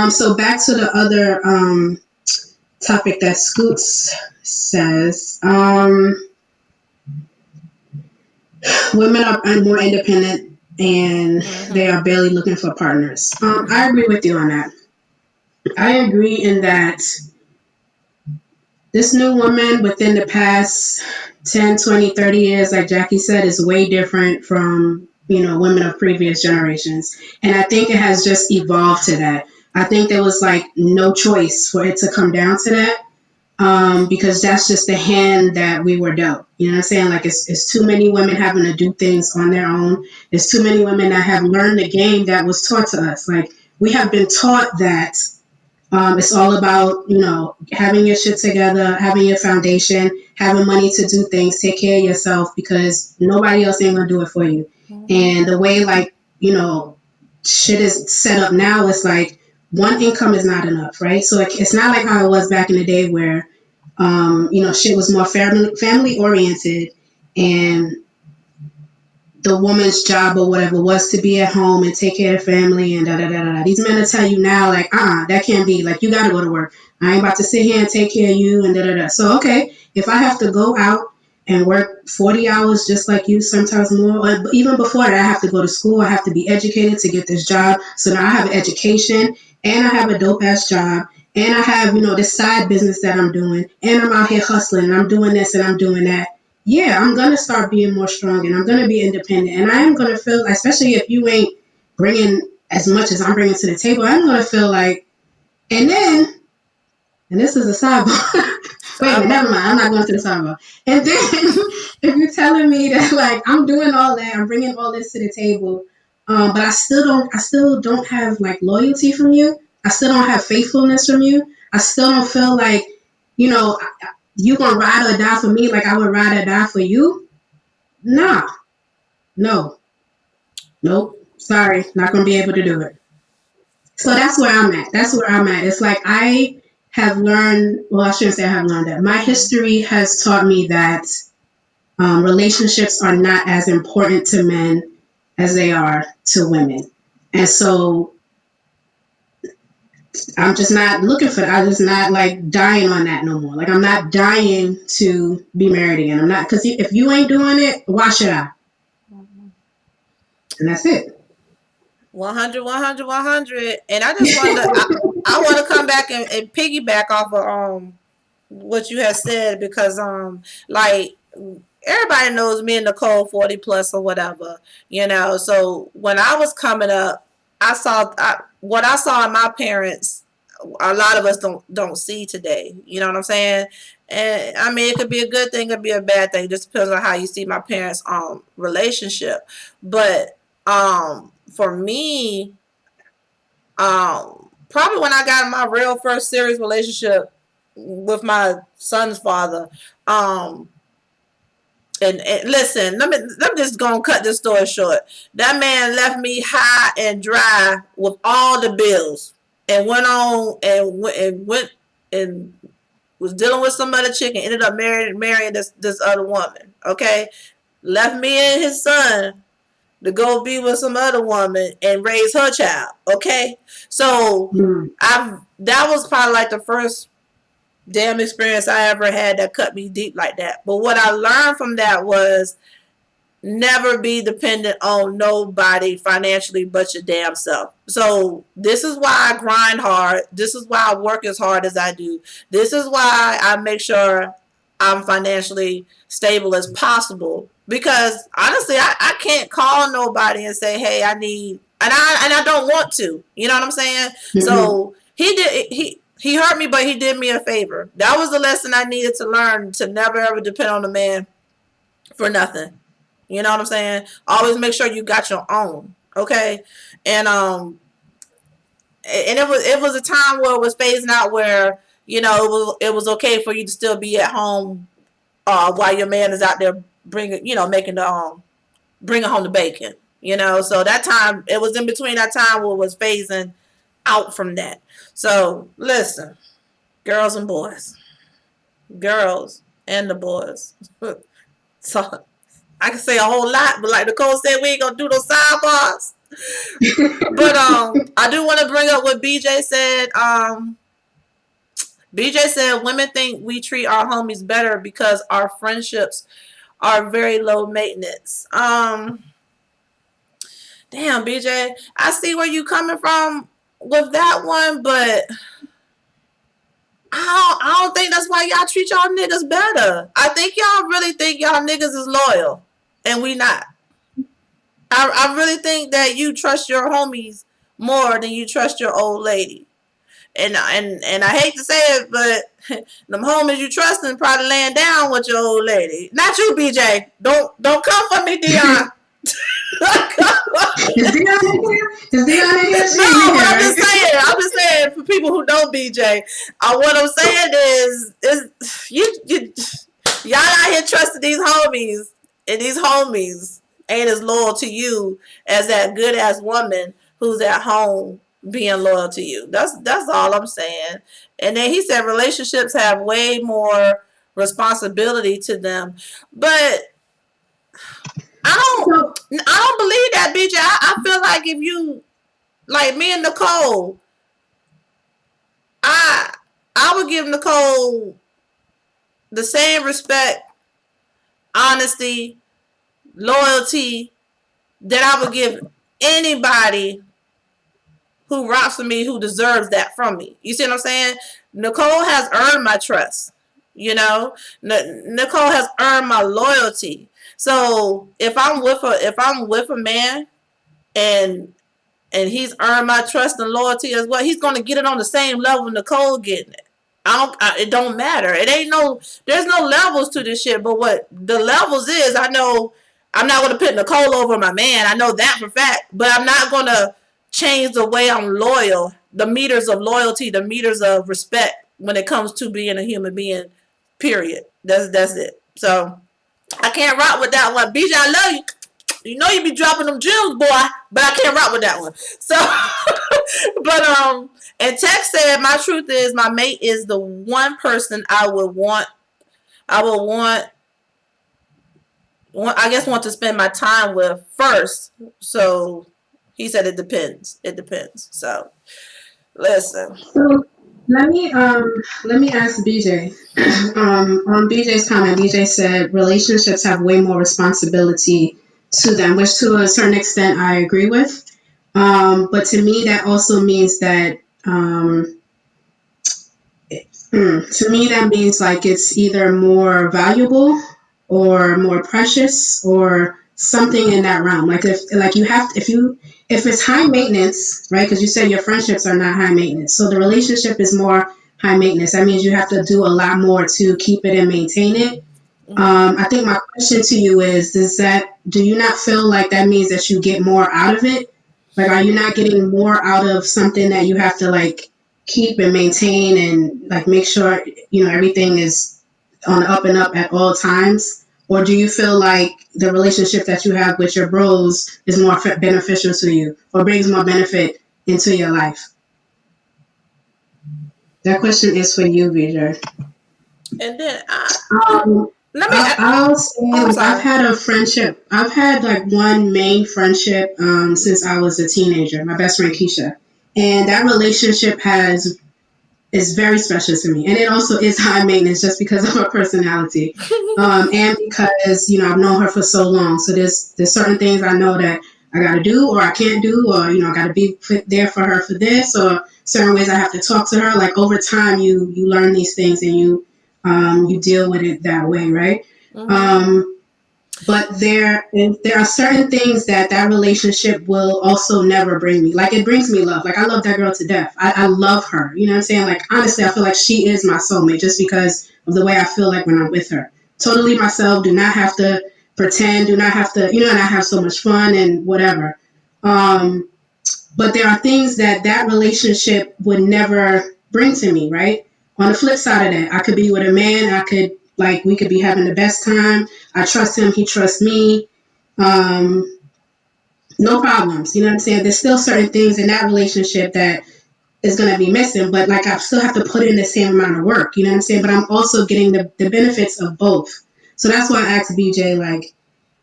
So back to the other topic that Scoots says. Women are more independent and they Mm-hmm. are barely looking for partners. I agree with you on that. I agree in that this new woman within the past 10, 20, 30 years, like Jackie said, is way different from, women of previous generations. And I think it has just evolved to that. I think there was like no choice for it to come down to that. Because that's just the hand that we were dealt. You know what I'm saying? Like it's too many women having to do things on their own. There's too many women that have learned the game that was taught to us. Like we have been taught that it's all about, having your shit together, having your foundation, having money to do things, take care of yourself because nobody else ain't gonna do it for you. Mm-hmm. And the way like, shit is set up now, it's like one income is not enough, right? So it's not like how it was back in the day where, shit was more family oriented and the woman's job or whatever was to be at home and take care of family and da da da da. These men will tell you now, like, that can't be. Like, you got to go to work. I ain't about to sit here and take care of you and da da da. So, okay, if I have to go out and work 40 hours just like you, sometimes more, or even before that, I have to go to school. I have to be educated to get this job. So now I have an education and I have a dope ass job. And I have, this side business that I'm doing. And I'm out here hustling and I'm doing this and I'm doing that. Yeah, I'm gonna start being more strong and I'm gonna be independent and I am gonna feel, especially if you ain't bringing as much as I'm bringing to the table, I'm gonna feel like, and then, and this is a sidebar. Wait a minute, never Sidebar. mind. I'm not going to the sidebar. And then, if you're telling me that like I'm doing all that, I'm bringing all this to the table, but I still don't have like loyalty from you. I still don't have faithfulness from you. I still don't feel like, you know, you gonna ride or die for me like I would ride or die for you. Nah, no, nope. Sorry, not gonna be able to do it. So that's where I'm at. That's where I'm at. It's like I have learned, well, I shouldn't say I have learned that. My history has taught me that relationships are not as important to men as they are to women. And so I'm just not looking for that. I'm just not like dying on that no more. Like I'm not dying to be married again. I'm not, because if you ain't doing it, why should I? And that's it. 100, 100, 100. And I just wanted to, I want to come back and piggyback off of what you had said because like everybody knows me and Nicole 40 plus or whatever, so when I was coming up, what I saw in my parents, a lot of us don't see today. You know what I'm saying? And I mean, it could be a good thing, it could be a bad thing. It just depends on how you see my parents' relationship. But for me, probably when I got in my real first serious relationship with my son's father, um, and listen, let me just go and cut this story short. That man left me high and dry with all the bills, and went on and was dealing with some other chick and ended up marrying this other woman. Okay, left me and his son to go be with some other woman and raise her child. Okay, so Mm. I that was probably like the first damn experience I ever had that cut me deep like that. But what I learned from that was never be dependent on nobody financially but your damn self. So this is why I grind hard. This is why I work as hard as I do. This is why I make sure I'm financially stable as possible. Because honestly, I can't call nobody and say, hey, I need, and I don't want to. You know what I'm saying? Mm-hmm. So he hurt me, but he did me a favor. That was the lesson I needed to learn, to never ever depend on a man for nothing. You know what I'm saying? Always make sure you got your own. Okay. And it was a time where it was phasing out where, it was okay for you to still be at home while your man is out there bringing, making the bringing home the bacon. So that time, it was in between that time where it was phasing out from that. So listen, girls and boys, girls and the boys. So I can say a whole lot, but like Nicole said, we ain't gonna do those sidebars. But I do want to bring up what BJ said. BJ said women think we treat our homies better because our friendships are very low maintenance. Damn, BJ, I see where you coming from with that one, but I don't think that's why y'all treat y'all niggas better. I think y'all really think y'all niggas is loyal, and we not. I really think that you trust your homies more than you trust your old lady. And I hate to say it, but them homies you trusting probably laying down with your old lady. Not you, BJ. Don't come for me, Dion. Is Dion in here? Is Dion in here? She ain't No, in but here, I'm right? just saying. I'm just saying for people who know BJ. What I'm saying is y'all out here trusting these homies, and these homies ain't as loyal to you as that good ass woman who's at home being loyal to you. That's all I'm saying. And then he said relationships have way more responsibility to them, but I don't. So, I don't believe that, BJ. I feel like if you like me and Nicole, I I would give Nicole the same respect, honesty, loyalty that I would give anybody who rocks with me who deserves that from me. You see what I'm saying? Nicole has earned my trust. You know, Nicole has earned my loyalty. So if I'm with a man and he's earned my trust and loyalty as well, he's gonna get it on the same level Nicole getting it. It don't matter. It ain't no. There's no levels to this shit. But what the levels is, I know. I'm not gonna put Nicole over my man. I know that for fact. But I'm not gonna change the way I'm loyal. The meters of loyalty, the meters of respect when it comes to being a human being. Period. That's it. So I can't rock with that one. BJ, I love you. You know you be dropping them gems, boy, but I can't rock with that one. So, but and Tex said, my truth is, my mate is the one person I would want. I would I guess, want to spend my time with first. So he said it depends. It depends. So listen. so let me ask BJ. On BJ's comment, BJ said relationships have way more responsibility to them, which to a certain extent I agree with. But to me, that also means that to me that means like it's either more valuable or more precious or something in that realm. Like if like you have if it's high maintenance, right? Because you said your friendships are not high maintenance, so the relationship is more high maintenance. That means you have to do a lot more to keep it and maintain it. I think my question to you is: do you not feel like that means that you get more out of it? Like, are you not getting more out of something that you have to like keep and maintain and like make sure everything is on the up and up at all times? Or do you feel like the relationship that you have with your bros is more beneficial to you or brings more benefit into your life? That question is for you, Vijay. And then Um, let me. I'll say Oh, I'm like I've sorry. had a friendship. I've had like one main friendship since I was a teenager. My best friend Keisha, and that relationship has is very special to me, and it also is high maintenance just because of her personality, and because I've known her for so long. So there's certain things I know that I got to do or I can't do, or I got to be there for her for this, or certain ways I have to talk to her. Like over time, you learn these things and you deal with it that way, right? Mm-hmm. Um, but there are certain things that relationship will also never bring me. Like it brings me love. Like I love that girl to death. I love her. You know what I'm saying? Like honestly, I feel like she is my soulmate just because of the way I feel like when I'm with her. Totally myself. Do not have to pretend. Do not have to. And I have so much fun and whatever. Um, but there are things that relationship would never bring to me, right? On the flip side of that, I could be with a man, we could be having the best time. I trust him, he trusts me. Um, no problems. You know what I'm saying? There's still certain things in that relationship that is gonna be missing, but like I still have to put in the same amount of work, you know what I'm saying? But I'm also getting the benefits of both. So that's why I asked BJ, like,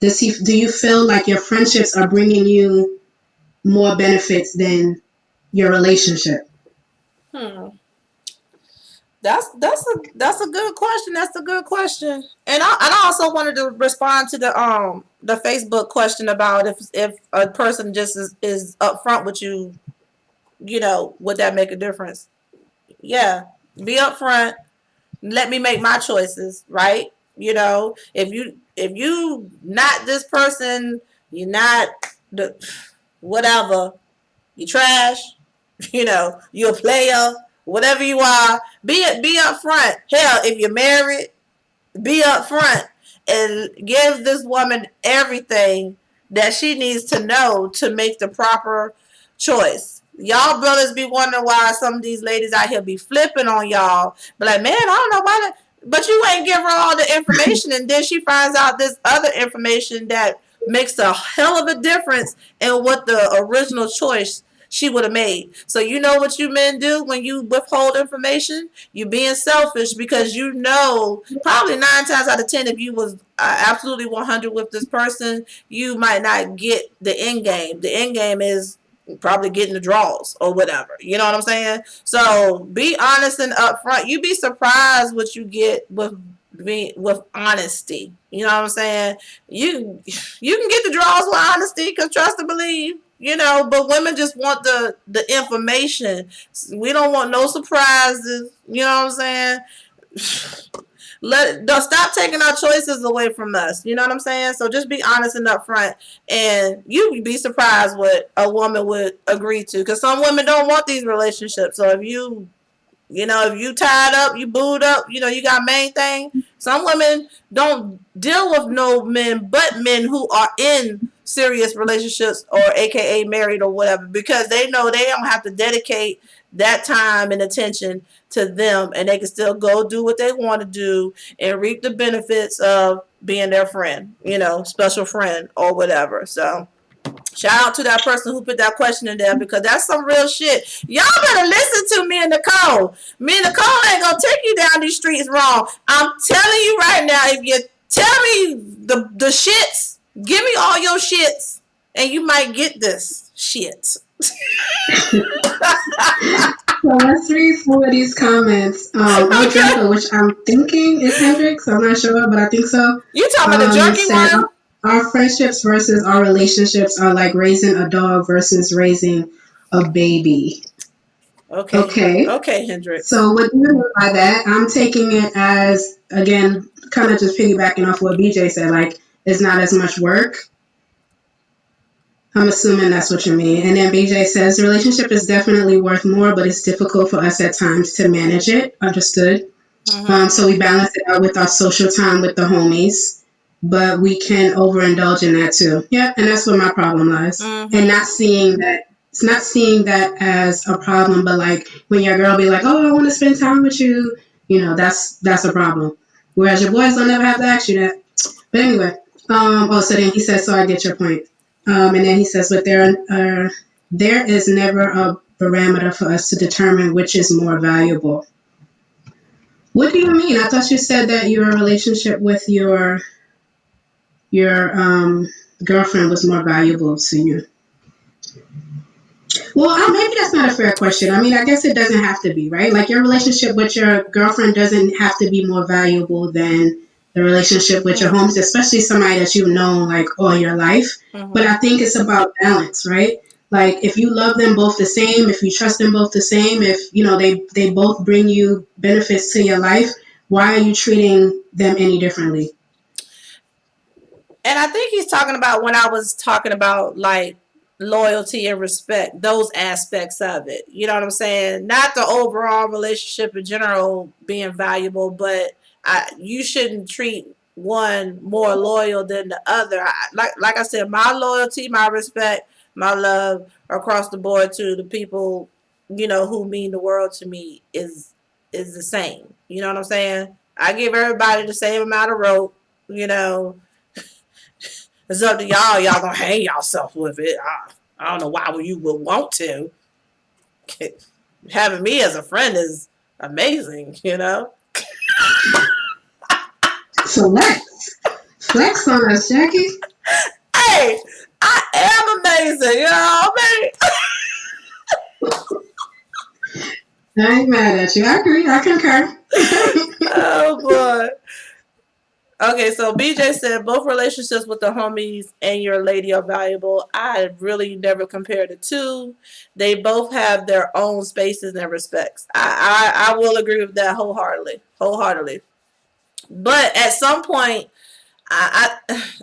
do you feel like your friendships are bringing you more benefits than your relationship? Hmm. That's a good question. That's a good question. And I also wanted to respond to the Facebook question about if a person just is upfront with you, would that make a difference? Yeah, be upfront. Let me make my choices, right? If you not this person, you're not the whatever, you trash, you're a player, whatever you are, be upfront. Hell, if you're married, be upfront and give this woman everything that she needs to know to make the proper choice. Y'all brothers be wondering why some of these ladies out here be flipping on y'all. But like, man, I don't know why that. But you ain't give her all the information, and then she finds out this other information that makes a hell of a difference in what the original choice she would have made. So you know what you men do when you withhold information? You being selfish because probably 9 times out of 10, if you was absolutely 100 with this person, you might not get the end game. The end game is probably getting the draws or whatever. You know what I'm saying? So be honest and upfront. You'd be surprised what you get with honesty. You know what I'm saying? You can get the draws with honesty because trust and believe. But women just want the information. We don't want no surprises. You know what I'm saying? Don't stop taking our choices away from us. You know what I'm saying? So just be honest and upfront, and you'd be surprised what a woman would agree to. Because some women don't want these relationships. So if you tied up, you booed up, you got main thing. Some women don't deal with no men, but men who are in serious relationships or AKA married or whatever, because they know they don't have to dedicate that time and attention to them, and they can still go do what they want to do and reap the benefits of being their friend, special friend or whatever. So shout out to that person who put that question in there, because that's some real shit. Y'all better listen to me and Nicole. Me and Nicole ain't gonna take you down these streets wrong. I'm telling you right now, if you tell me the shits, give me all your shits, and you might get this shit. So let's read some of these comments. Oh, Okay. Draco, which I'm thinking is Hendrix. I'm not sure, but I think so. You talking about the It junkie said, one? our friendships versus our relationships are like raising a dog versus raising a baby. Okay. Okay. Okay, Hendrix. So what do you mean by that? I'm taking it as, again, kind of just piggybacking off what BJ said, like, it's not as much work. I'm assuming that's what you mean. And then BJ says, the relationship is definitely worth more, but it's difficult for us at times to manage it. Understood. Mm-hmm. So we balance it out with our social time with the homies, but we can overindulge in that too. Yeah, and that's where my problem lies. And Mm-hmm. not seeing that, it's not seeing that as a problem, but like when your girl be like, "Oh, I want to spend time with you," that's a problem. Whereas your boys don't ever have to ask you that. But anyway, so then he says, "So I get your point." And then he says, "But there is never a parameter for us to determine which is more valuable." What do you mean? I thought you said that your relationship with your girlfriend was more valuable to you. Well, maybe that's not a fair question. I mean, I guess it doesn't have to be, right? Like your relationship with your girlfriend doesn't have to be more valuable than the relationship with your Mm-hmm. homes, especially somebody that you've known like all your life. But I think it's about balance, right? Like if you love them both the same, if you trust them both the same, if they both bring you benefits to your life, why are you treating them any differently? And I think he's talking about when I was talking about like loyalty and respect, those aspects of it. You know what I'm saying? Not the overall relationship in general being valuable, but you shouldn't treat one more loyal than the other. Like I said, my loyalty, my respect, my love across the board to the people, who mean the world to me is the same. You know what I'm saying? I give everybody the same amount of rope, you know, it's up to y'all. Y'all gonna hang yourself with it. I don't know why you would want to. Having me as a friend is amazing. Flex. Flex on us, Jackie. Hey, I am amazing. I mean? I ain't mad at you. I agree. I concur. Oh boy. Okay, so BJ said both relationships with the homies and your lady are valuable. I really never compared the two. They both have their own spaces and respects. I will agree with that wholeheartedly. Wholeheartedly. But at some point, I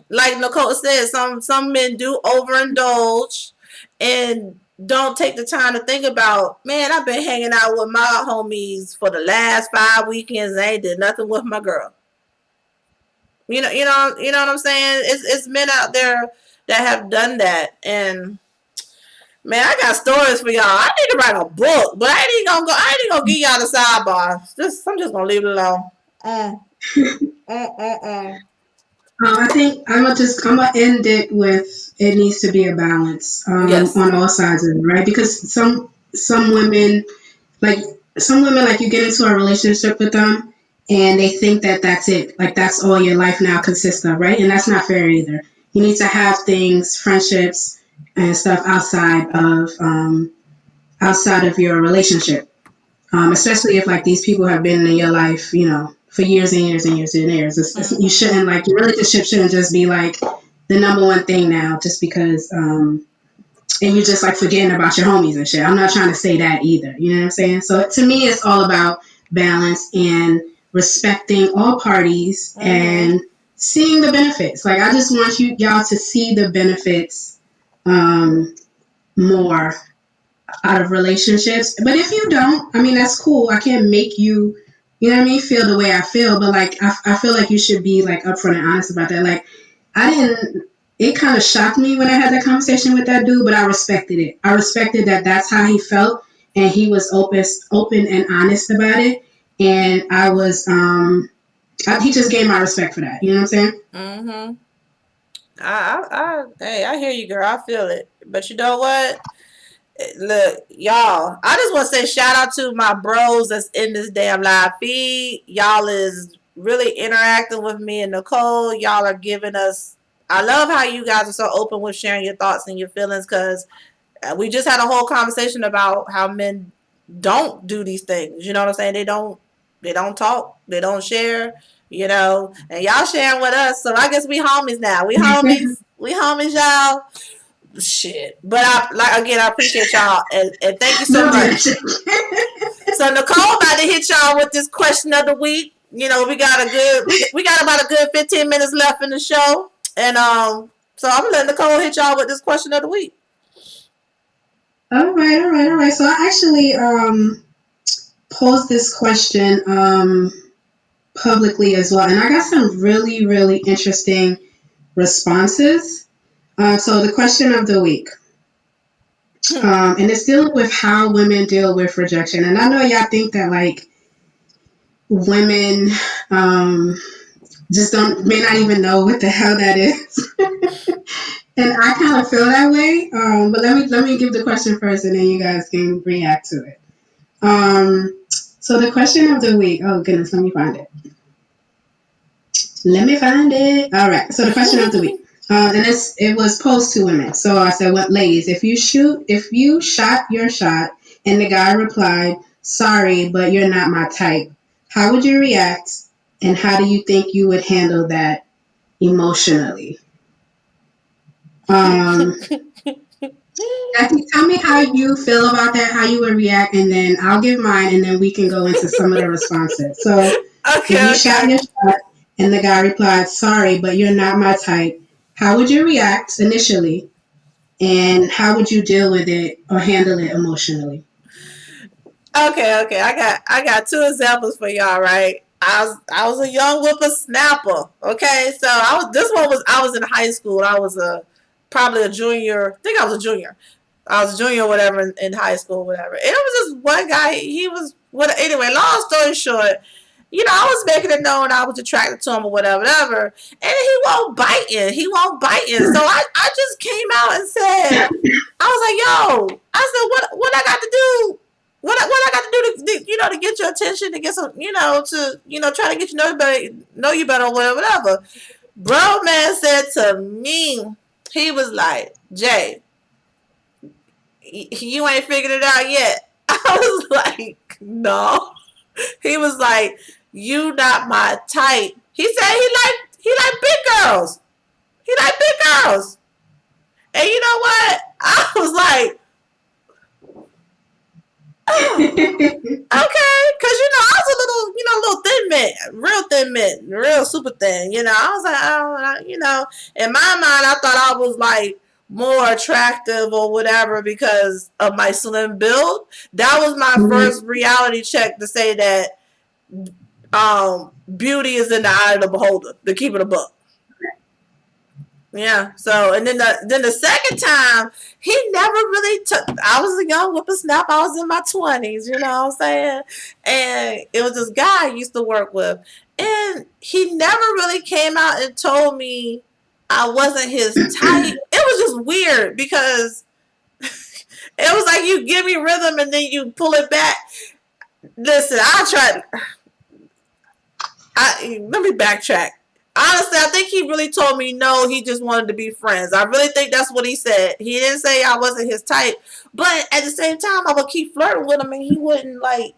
like Nicole said, some men do overindulge and don't take the time to think about, man, I've been hanging out with my homies for the last 5 weekends and I ain't did nothing with my girl. You know what I'm saying? It's men out there that have done that, and man, I got stories for y'all. I need to write a book, but I ain't gonna give y'all the sidebar. I'm just gonna leave it alone. Mm, mm. I think I'm gonna end it with it needs to be a balance Yes. on all sides of it, right? Because some women like you get into a relationship with them and they think that that's it, like that's all your life now consists of, right? And that's not fair either. You need to have things, friendships, and stuff outside of your relationship. Especially if like these people have been in your life, for years and years and years and years. You Mm-hmm. shouldn't like your relationship shouldn't just be like the number one thing now, just because, and you're just like forgetting about your homies and shit. I'm not trying to say that either. You know what I'm saying? So to me, it's all about balance and respecting all parties Mm-hmm. and seeing the benefits. Like I just want y'all to see the benefits um, more out of relationships. But if you don't, I mean, that's cool. I can't make you, you know what I mean, feel the way I feel. But like, I feel like you should be like upfront and honest about that. Like, I didn't, it kind of shocked me when I had that conversation with that dude, but I respected it. I respected that that's how he felt. And he was open and honest about it. And he just gave my respect for that. You know what I'm saying? Mm-hmm. Hey, I hear you, girl. I feel it. But you know what? Look, y'all, I just want to say shout out to my bros that's in this damn live feed. Y'all is really interacting with me and Nicole. Y'all are giving us. I love how you guys are so open with sharing your thoughts and your feelings because we just had a whole conversation about how men don't do these things. You know what I'm saying? They don't talk. They don't share. And y'all sharing with us. So I guess we homies now. We homies. We homies, y'all. Shit. But I appreciate y'all and thank you so No much. bullshit. So Nicole about to hit y'all with this question of the week. We got a good we got about a good 15 minutes left in the show. And so I'm gonna let Nicole hit y'all with this question of the week. All right, all right, all right. So I actually posed this question publicly as well, and I got some really, really interesting responses. So the question of the week, and it's dealing with how women deal with rejection. And I know y'all think that like women just don't may not even know what the hell that is, and I kind of feel that way. But let me give the question first, and then you guys can react to it. So the question of the week. Oh goodness, let me find it. Let me find it. All right. So the question of the week. And it was posed to women. So I said, "What, ladies? If you shot your shot, and the guy replied, 'Sorry, but you're not my type,' how would you react, and how do you think you would handle that emotionally?" Um, Jackie, tell me how you feel about that, how you would react, and then I'll give mine, and then we can go into some of the responses. So, if you Okay, shot okay. your shot and the guy replied, "Sorry, but you're not my type," how would you react initially, and how would you deal with it or handle it emotionally? Okay. I got two examples for y'all, right? I was a young whippersnapper. Okay, so I was in high school. I was probably a junior. I think I was a junior. I was a junior, or whatever, in high school, whatever. And it was this one guy. He was what? Anyway, long story short, I was making it known I was attracted to him or whatever, whatever. And he won't biting. He won't biting. So I just came out and said, I was like, yo, I said, what I got to do? What I got to do to get your attention, to get some, try to get you know you better, or whatever, whatever. Bro, man said to me, he was like, Jay, you ain't figured it out yet. I was like, No. He was like, "You not my type." He said he like big girls. He like big girls. And you know what? I was like, oh, okay, because I was a little, little thin mint, real thin mint, real super thin. I was like, oh, in my mind, I thought I was like more attractive or whatever because of my slim build. That was my first reality check to say that beauty is in the eye of the beholder. To keep it a book. Yeah. So, and then the second time, he never really took. I was a young whippersnapper. I was in my 20s. You know what I'm saying? And it was this guy I used to work with, and he never really came out and told me I wasn't his type. It was just weird because it was like you give me rhythm and then you pull it back. Listen, I tried. Let me backtrack. Honestly, I think he really told me no, he just wanted to be friends. I really think that's what he said. He didn't say I wasn't his type, but at the same time, I would keep flirting with him, and he wouldn't like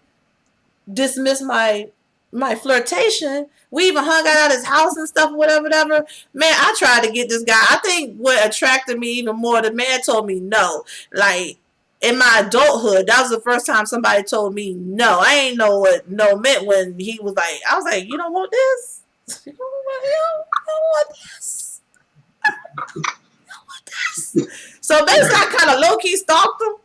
dismiss my flirtation. We even hung out at his house and stuff, whatever, whatever. Man, I tried to get this guy. I think what attracted me even more, the man told me no. Like in my adulthood, that was the first time somebody told me no. I ain't know what no meant when he was like, I was like, you don't want this? You don't want this? You don't want this? So basically, I kind of low key stalked him.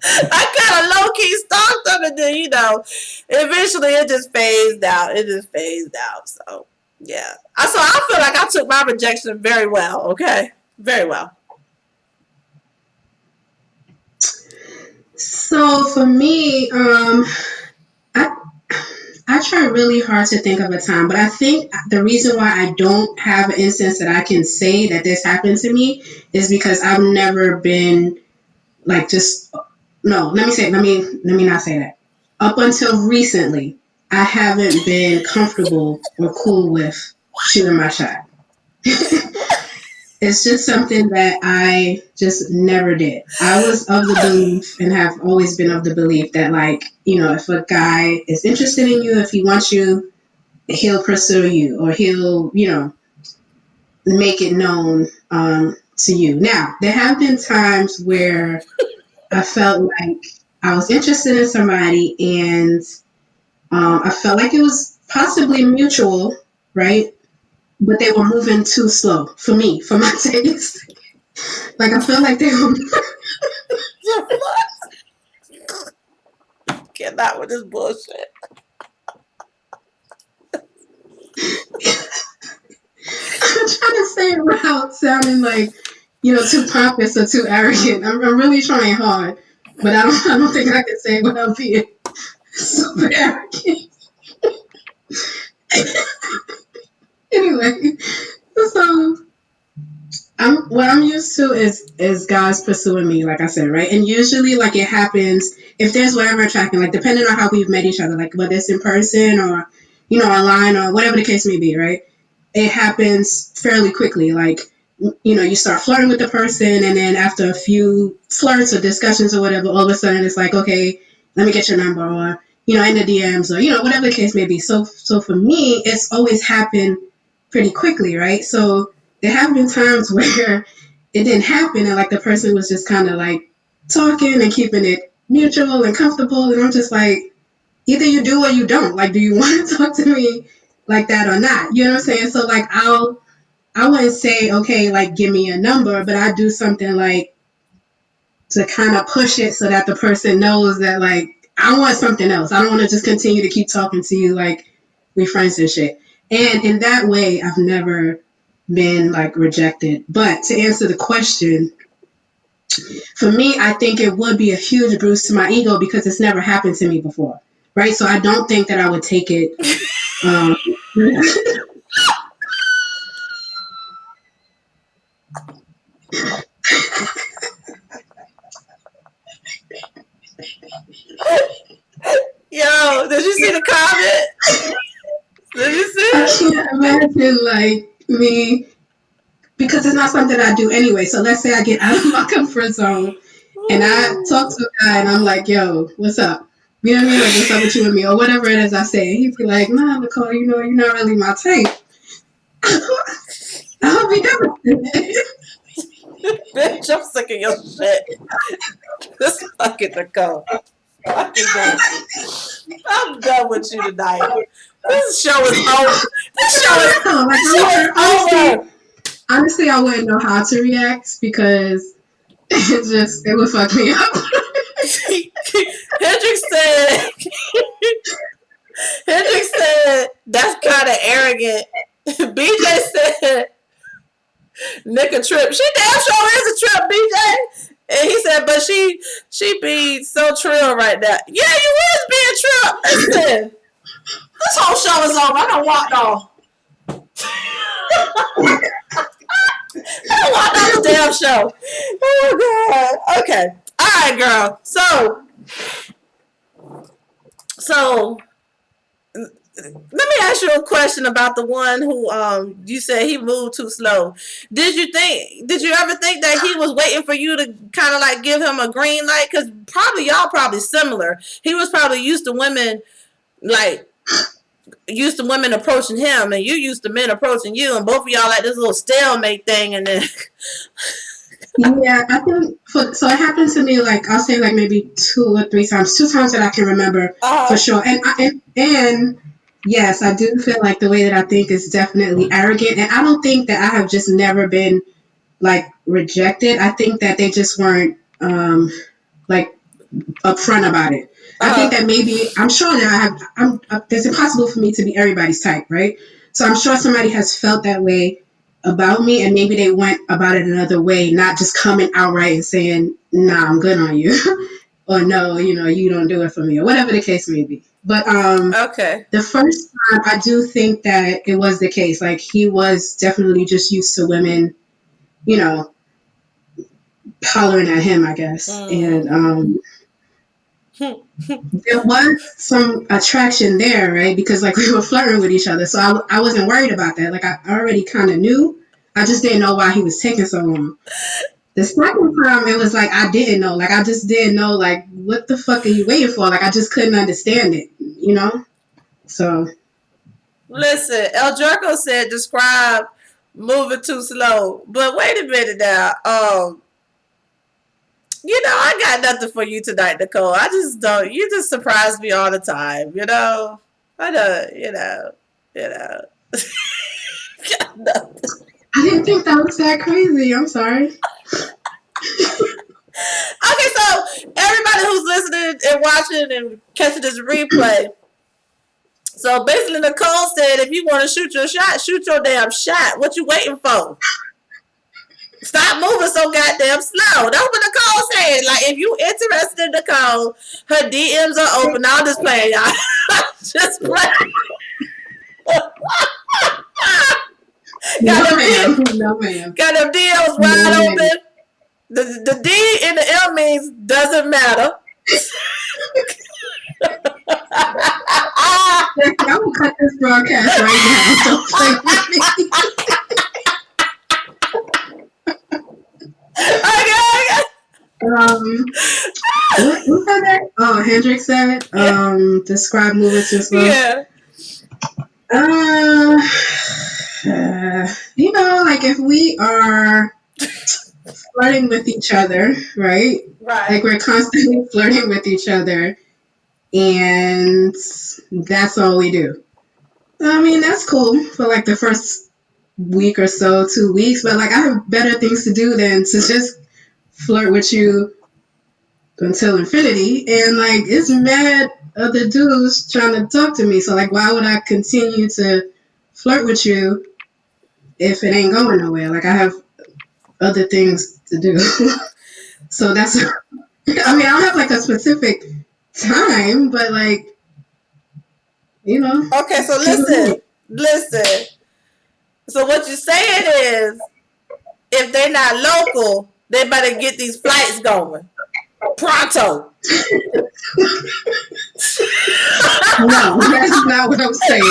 I kind of low key stalked him, and then eventually it just phased out. It just phased out. So yeah, so I feel like I took my rejection very well. Okay, very well. So for me, I I try really hard to think of a time, but I think the reason why I don't have an instance that I can say that this happened to me is because I've never been like just no. Let me not say that. Up until recently, I haven't been comfortable or cool with shooting my shot. It's just something that I just never did. I was of the belief and have always been of the belief that, like, if a guy is interested in you, if he wants you, he'll pursue you or he'll, make it known to you. Now, there have been times where I felt like I was interested in somebody and I felt like it was possibly mutual, right? But they were moving too slow for me, for my taste. Like I felt like they were. Get that with this bullshit. I'm trying to say it without sounding like, too pompous or too arrogant. I'm really trying hard, but I don't think I can say it without being super arrogant. Anyway, so what I'm used to is guys pursuing me, like I said, right? And usually, like it happens if there's whatever attracting, like depending on how we've met each other, like whether it's in person or online or whatever the case may be, right? It happens fairly quickly. Like you start flirting with the person, and then after a few flirts or discussions or whatever, all of a sudden it's like, okay, let me get your number, or in the DMs, or whatever the case may be. So for me, it's always happened pretty quickly, right? So there have been times where it didn't happen, and like the person was just kind of like talking and keeping it mutual and comfortable, and I'm just like, either you do or you don't. Like, do you want to talk to me like that or not? You know what I'm saying? So like I wouldn't say, okay, like give me a number, but I do something like to kind of push it so that the person knows that like I want something else. I don't want to just continue to keep talking to you like we friends and shit. And in that way, I've never been like rejected. But to answer the question, for me, I think it would be a huge bruise to my ego because it's never happened to me before. Right. So I don't think that I would take it. Um, Yo, did you see the comment? Did you see I it? can't imagine like me. because it's not something I do anyway. So let's say I get out of my comfort zone and I talk to a guy and I'm like, yo, what's up? You know what I mean? Like, what's up with you and me? Or whatever it is I say. And he'd be like, nah, Nicole, you're not really my type. I'll be done with it. Bitch, I'm sick of your shit. This fucking Nicole. Fucking done with you. I'm done with you tonight. This show is over. This show is Like, this show is over. honestly, I wouldn't know how to react because it would fuck me up. Hendrix said that's kind of arrogant. BJ said Nick a trip. She damn sure is a trip, BJ. And he said, but she be so trill right now. Yeah, you is being trill. Listen, this whole show is over. I don't want no. I don't want no damn show. Oh God. Okay. All right, girl. So let me ask you a question about the one who you said he moved too slow. Did you ever think that he was waiting for you to kind of like give him a green light? Because y'all probably similar. He was probably used to women approaching him, and you used to men approaching you, and both of y'all like this little stalemate thing, and then Yeah, I think so. It happened to me like I'll say like maybe 2 or 3 times, 2 times that I can remember for sure. And yes, I do feel like the way that I think is definitely arrogant, and I don't think that I have just never been like rejected. I think that they just weren't like upfront about it. I think that maybe I'm sure that it's impossible for me to be everybody's type, right? So I'm sure somebody has felt that way about me, and maybe they went about it another way, not just coming outright and saying, "Nah, I'm good on you," or "No, you don't do it for me," or whatever the case may be. But okay, the first time, I do think that it was the case. Like he was definitely just used to women, you know, hollering at him, I guess, and there was some attraction there, right? Because like we were flirting with each other, so I wasn't worried about that. Like I already kind of knew. I just didn't know why he was taking so long. The second time, it was like I didn't know. Like I just didn't know. Like what the fuck are you waiting for? Like I just couldn't understand it. So listen. El Jerko said describe moving too slow, but wait a minute now. I got nothing for you tonight, Nicole. I just don't. You just surprise me all the time. I don't. Got nothing. I didn't think that was that crazy. I'm sorry. Okay, so everybody who's listening and watching and catching this replay. So basically, Nicole said, if you want to shoot your shot, shoot your damn shot. What you waiting for? Stop moving so goddamn slow. That's what Nicole said. Like, if you interested in Nicole, her DMs are open. Now I'm just playing, y'all. Just playing. No, ma'am. Got them DMs wide open. The D in the M means doesn't matter. I will cut this broadcast right now. Don't play with me. Okay. What was that? Oh, Hendrix said, describe moving too slow. Yeah. Like if we are flirting with each other, right? Right. Like we're constantly flirting with each other, and that's all we do. I mean, that's cool for like the first week or so, 2 weeks, but like I have better things to do than to just flirt with you until infinity. And like it's mad other dudes trying to talk to me. So like why would I continue to flirt with you if it ain't going nowhere? Like I have other things to do. So that's I mean I don't have like a specific time, but like Okay, so listen. So what you're saying is, if they're not local, they better get these flights going pronto. No, that's not what I'm saying.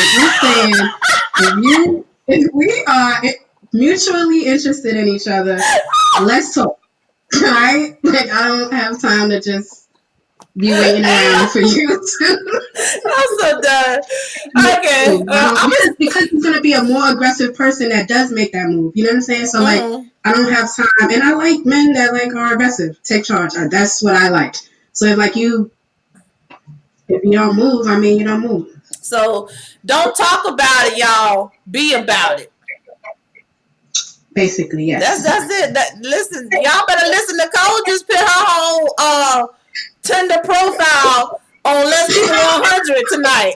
I'm saying if we are mutually interested in each other. Let's talk. Right? Like I don't have time to just be waiting around for you to I'm so done. Okay, move. I don't because he's gonna be a more aggressive person that does make that move. You know what I'm saying? So like I don't have time, and I like men that like are aggressive, take charge. That's what I like. So if you don't move, I mean you don't move. So don't talk about it, y'all. Be about it. Basically, That's yes. it. Listen, y'all better listen. Nicole just put her whole Tinder profile on Let's Keep It 100 tonight.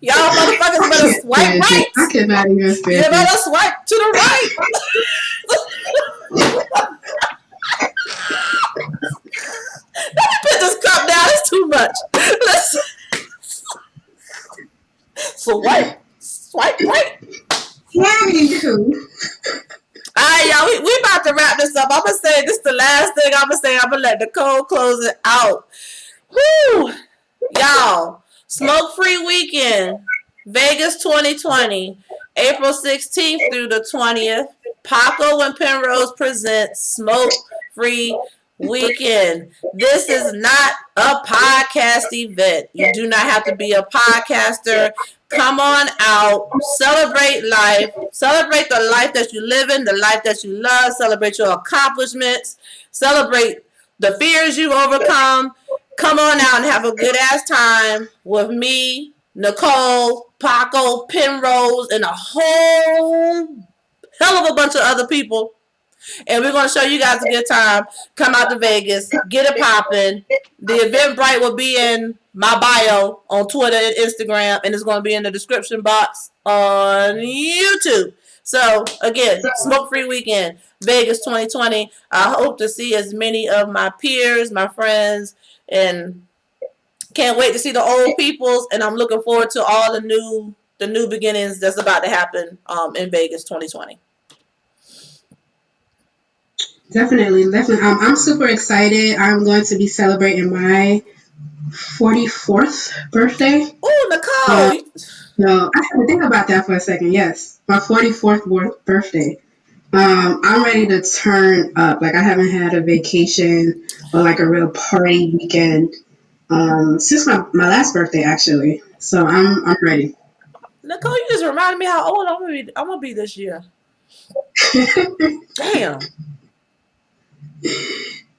Y'all motherfuckers I better can't swipe stand right. this. I cannot even You stand better this. swipe to the right. Let me put this cup down. It's too much. Let's swipe right. Anywho. All right, y'all. We about to wrap this up. I'm gonna say this is the last thing I'm gonna say. I'm gonna let Nicole close it out. Whew. Y'all, smoke free weekend, Vegas 2020, April 16th through the 20th. Paco and Penrose present smoke free weekend. This is not a podcast event. You do not have to be a podcaster. Come on out, celebrate life, celebrate the life that you live in, the life that you love, celebrate your accomplishments, celebrate the fears you've overcome. Come on out and have a good ass time with me, Nicole, Paco, Penrose, and a whole hell of a bunch of other people. And we're going to show you guys a good time. Come out to Vegas, get it popping. The Eventbrite will be in my bio on Twitter and Instagram, and it's going to be in the description box on YouTube. So, again, smoke free weekend, Vegas 2020. I hope to see as many of my peers, my friends, and can't wait to see the old peoples. And I'm looking forward to all the new beginnings that's about to happen in Vegas 2020. Definitely. I'm super excited. I'm going to be celebrating my 44th birthday. Oh, Nicole. No, I had to think about that for a second. Yes, my 44th birthday. I'm ready to turn up. Like I haven't had a vacation or like a real party weekend since my last birthday actually. So I'm ready. Nicole, you just reminded me how old I'm gonna be this year. Damn.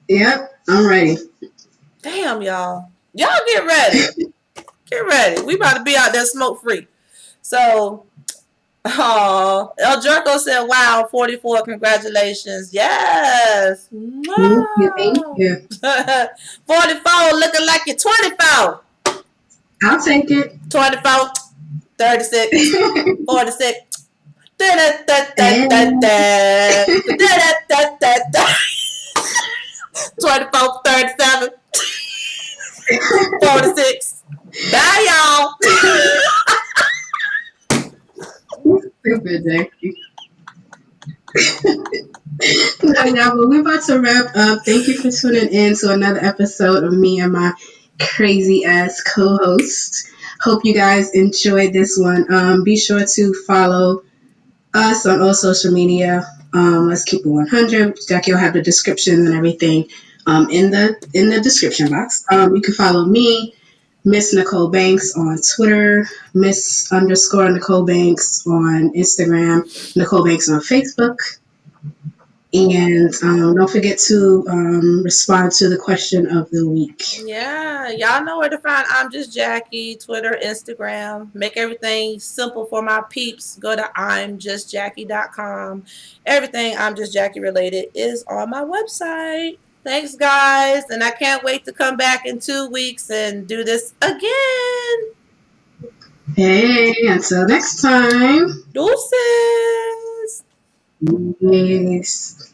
Yep, I'm ready. Damn, y'all. Y'all get ready. Get ready. We about to be out there smoke free. So, El Jerko said, wow, 44, congratulations. Yes. Thank you. Thank Wow. you. 44, looking like you're 24. I'll take it. 24, 36, 46. Da, da, da, da, And da, da, da, da, da, da. 24, 37, 46. Bye, y'all. stupid, Jackie. No, yeah, but we're about to wrap up. Thank you for tuning in to another episode of me and my crazy ass co-host. Hope you guys enjoyed this one. Be sure to follow us on all social media. Let's keep it 100. Jackie will have the descriptions and everything in the description box. You can follow me, Miss Nicole Banks, on Twitter, Miss underscore Nicole Banks on Instagram, Nicole Banks on Facebook. And don't forget to respond to the question of the week. Yeah, y'all know where to find I'm Just Jackie, Twitter, Instagram. Make everything simple for my peeps. Go to I'mJustJackie.com. Everything I'm Just Jackie related is on my website. Thanks, guys. And I can't wait to come back in 2 weeks and do this again. Hey, until next time. Deuces. Yes.